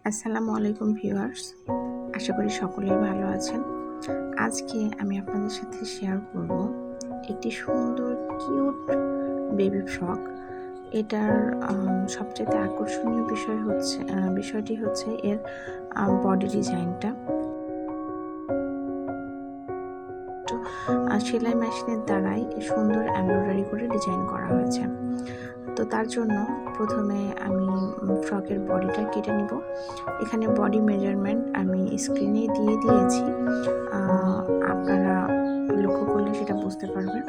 আসসালামু আলাইকুম ভিউয়ার্স, আশা করি সকলেই ভালো আছেন। আজকে আমি আপনাদের সাথে শেয়ার করব একটি সুন্দর কিউট বেবি ফ্রক। এটার সবচেয়ে আকর্ষণীয় বিষয়টি হচ্ছে এর বডি ডিজাইনটা। সেলাই মেশিনের দ্বারাই সুন্দর এমব্রয়ডারি করে ডিজাইন করা হয়েছে। তো তার জন্য প্রথমে আমি ফ্রকের বডিটা কেটে নিব। এখানে বডি মেজারমেন্ট আমি স্ক্রিনে দিয়ে দিয়েছি, আপনারা লক্ষ্য করলে সেটা বুঝতে পারবেন।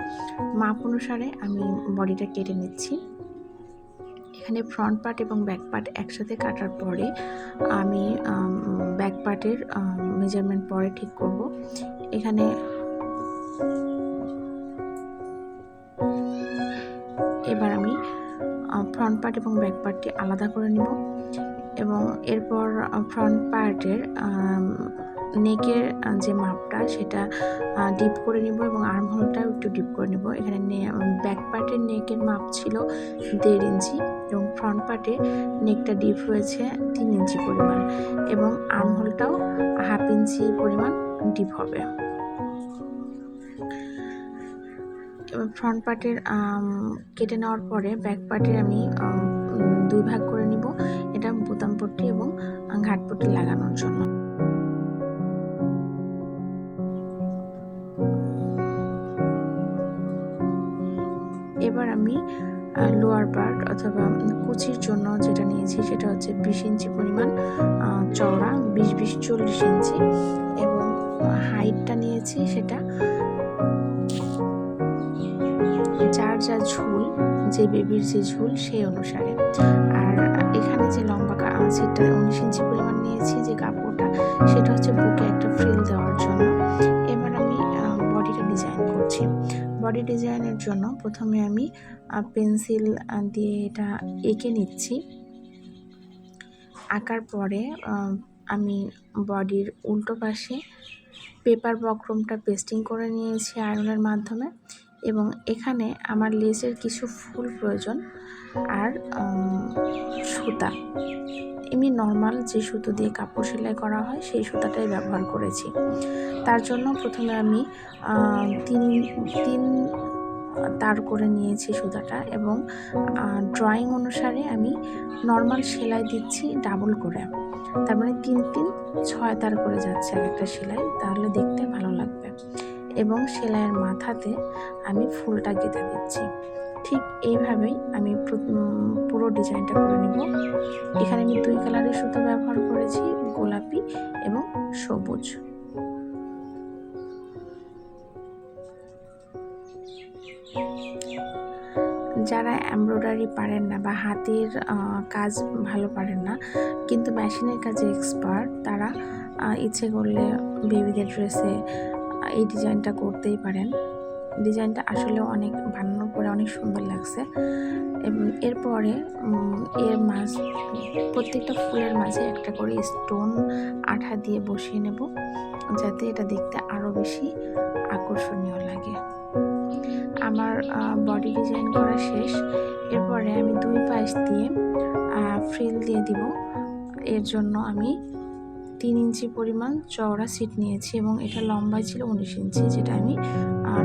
মাপ অনুসারে আমি বডিটা কেটে নিচ্ছি। এখানে ফ্রন্ট পার্ট এবং ব্যাক পার্ট একসাথে কাটার পরে আমি ব্যাক পার্টের মেজারমেন্ট পরে ঠিক করব। এখানে এবার আমি ফ্রন্ট পার্ট এবং ব্যাক পার্টটি আলাদা করে নিব এবং এরপর ফ্রন্ট পার্টের নেকের যে মাপটা সেটা ডিপ করে নিব এবং আর্ম হোলটাও একটু ডিপ করে নিব। এখানে ব্যাক পার্টের নেকের মাপ ছিল 1.5 ইঞ্চি এবং ফ্রন্ট পার্টে নেকটা ডিপ হয়েছে 3 ইঞ্চি পরিমাণ এবং আর্ম হোলটাও 1/2 ইঞ্চি পরিমাণ ডিপ হবে। ফ্রন্ট পার্টের কেটে নেওয়ার পরে ব্যাক পার্টের আমি 2 ভাগ করে নিব, এটা বোতাম পট্টি এবং ঘাট পট্টি লাগানোর জন্য। এবার আমি লোয়ার পার্ট অথবা কুচির জন্য যেটা নিয়েছি সেটা হচ্ছে 20 ইঞ্চি পরিমাণ চওড়া, 20-20 40 ইঞ্চি এবং হাইটটা নিয়েছি সেটা যার যা ঝুল, যে বেবির যে ঝুল সেই অনুসারে। আর এখানে যে লম্বা সেটা 19 ইঞ্চি পরিমাণ নিয়েছি, যে কাপড়টা সেটা হচ্ছে বুকে একটা ফ্রিল দেওয়ার জন্য। এবার আমি বডিটা ডিজাইন করছি। বডি ডিজাইনের জন্য প্রথমে আমি পেন্সিল দিয়ে এটা এঁকে নিচ্ছি। আঁকার পরে আমি বডির উল্টো পাশে পেপার বক্রমটা পেস্টিং করে নিয়েছি আয়রনের মাধ্যমে এবং এখানে আমার লেসের কিছু ফুল প্রয়োজন আর সুতা। এমনি নর্মাল যে সুতো দিয়ে কাপড় সেলাই করা হয় সেই সুতাটাই ব্যবহার করেছি। তার জন্য প্রথমে আমি 3 তার করে নিয়েছি সুতাটা এবং ড্রয়িং অনুসারে আমি নর্মাল সেলাই দিচ্ছি ডাবল করে, তার মানে 3 6 তার করে যাচ্ছে একটা সেলাই, তাহলে দেখতে ভালো লাগবে। এবং সেলাইয়ের মাথাতে আমি ফুলটা গেঁথে দিচ্ছি। ঠিক এইভাবেই আমি পুরো ডিজাইনটা করে নিব। এখানে আমি 2 কালারের সুতো ব্যবহার করেছি, গোলাপি এবং সবুজ। যারা এমব্রয়ডারি পারেন না বা হাতের কাজ ভালো পারেন না কিন্তু মেশিনের কাজে এক্সপার্ট, তারা ইচ্ছে করলে বেবিদের ড্রেসে এই ডিজাইনটা করতেই পারেন। ডিজাইনটা আসলে অনেক বানানোর পরে অনেক সুন্দর লাগছে। এবং এরপরে প্রত্যেকটা ফুলের মাঝে একটা করে স্টোন আঠা দিয়ে বসিয়ে নেব, যাতে এটা দেখতে আরও বেশি আকর্ষণীয় লাগে। আমার বডি ডিজাইন করা শেষ। এরপরে আমি 2 পাশ দিয়ে ফ্রিল দিয়ে দিব। এর জন্য আমি 3 ইঞ্চি পরিমাণ চওড়া সিট নিয়েছি এবং এটা লম্বায় ছিল 19 ইঞ্চি, যেটা আমি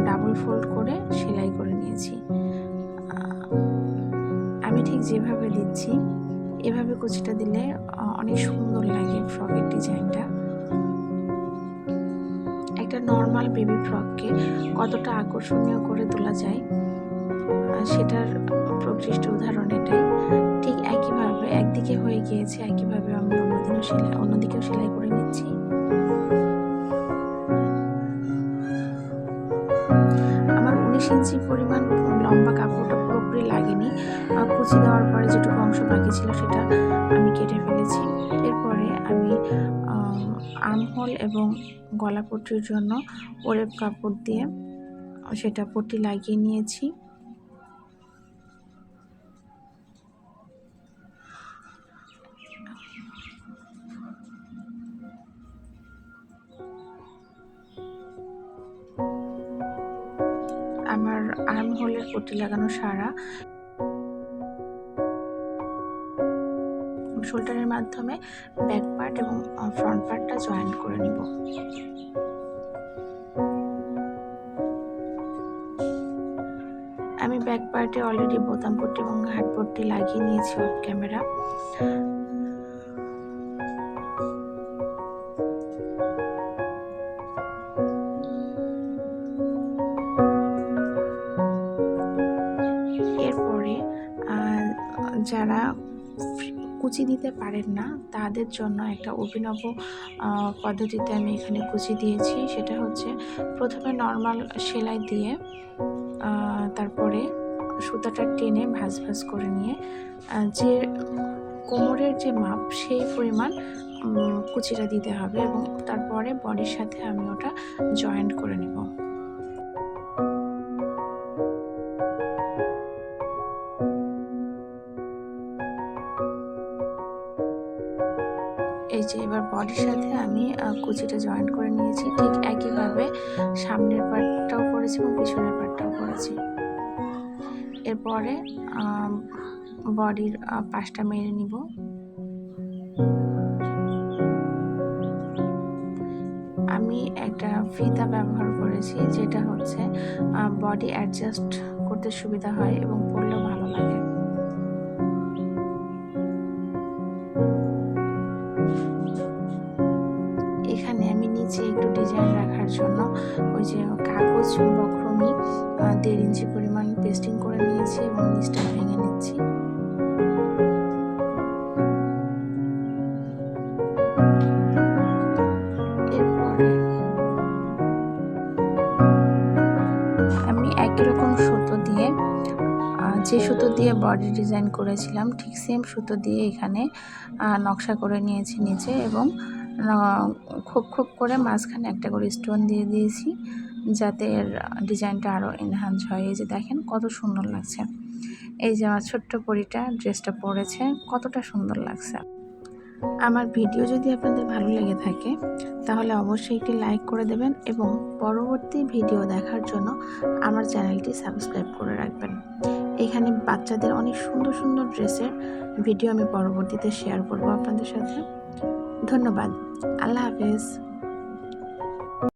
ডাবল ফোল্ড করে সেলাই করে নিয়েছি। আমি ঠিক যেভাবে দিচ্ছি এভাবে কুচিটা দিলে অনেক সুন্দর লাগে ফ্রকের ডিজাইনটা। একটা নর্মাল বেবি ফ্রককে কতটা আকর্ষণীয় করে তোলা যায় সেটার প্রকৃষ্ট উদাহরণ এটাই। ঠিক একইভাবে একদিকে হয়ে গিয়েছে, একইভাবে আমি অন্যদিকেও সেলাই করে নিচ্ছি। আমার 19 ইঞ্চি পরিমাণ লম্বা কাপড়টা পুরোপুরি লাগেনি, কুচি দেওয়ার পরে যেটুকু অংশ বাকি ছিল সেটা আমি কেটে ফেলেছি। এরপরে আমি আর্মহোল এবং গলা পট্টির জন্য ওরেপ কাপড় দিয়ে সেটা পট্টি লাগিয়ে নিয়েছি। আমার আর্মহোলের পট্টি লাগানো সারা শোল্ডারের মাধ্যমে ব্যাক পার্ট এবং ফ্রন্ট পার্টটা জয়েন্ট করে নিব। আমি ব্যাক পার্টে অলরেডি বোতাম পট্টি এবং হাত পট্টি লাগিয়ে নিয়েছি অফ ক্যামেরা। এরপরে যারা কুচি দিতে পারেন না তাদের জন্য একটা অভিনব পদ্ধতিতে আমি এখানে কুচি দিয়েছি। সেটা হচ্ছে প্রথমে নর্মাল সেলাই দিয়ে তারপরে সুতাটা টেনে ভাঁজ ভাঁজ করে নিয়ে যে কোমরের যে মাপ সেই পরিমাণ কুচিটা দিতে হবে এবং তারপরে বডির সাথে আমি ওটা জয়েন্ট করে নেব। এই যে এবার বডির সাথে আমি কুচিটা জয়েন্ট করে নিয়েছি। ঠিক একইভাবে সামনের পার্টটাও করেছি এবং পিছনের পার্টটাও করেছি। এরপরে বডির পাশটা মেরে নিব। আমি একটা ফিতা ব্যবহার করেছি, যেটা হচ্ছে বডি অ্যাডজাস্ট করতে সুবিধা হয় এবং পরলেও ভালো লাগে। এখানে আমি নিচে একটু ডিজাইন রাখার জন্য ওই যে কাগজ বক্রমি 1.5 ইঞ্চি পরিমাণ পেস্টিং করে নিয়েছি এবং নিচটা ভেঙে নিচ্ছি। এরপরে আমি একই রকম সুতো দিয়ে যে সুতো দিয়ে বডি ডিজাইন করেছিলাম ঠিক সেম সুতো দিয়ে এখানে নকশা করে নিয়েছি নিচে এবং খোপ খোপ করে মাঝখানে একটা করে স্টোন দিয়ে দিয়েছি, যাতে এর ডিজাইনটা আরও এনহান্স হয়। এই যে দেখেন কত সুন্দর লাগছে। এই যে আমার ছোট্ট পরীটা ড্রেসটা পরেছে, কতটা সুন্দর লাগছে। আমার ভিডিও যদি আপনাদের ভালো লেগে থাকে তাহলে অবশ্যই একটি লাইক করে দেবেন এবং পরবর্তী ভিডিও দেখার জন্য আমার চ্যানেলটি সাবস্ক্রাইব করে রাখবেন। এখানে বাচ্চাদের অনেক সুন্দর সুন্দর ড্রেসের ভিডিও আমি পরবর্তীতে শেয়ার করব আপনাদের সাথে। ধন্যবাদ। আল্লাহ হাফেজ।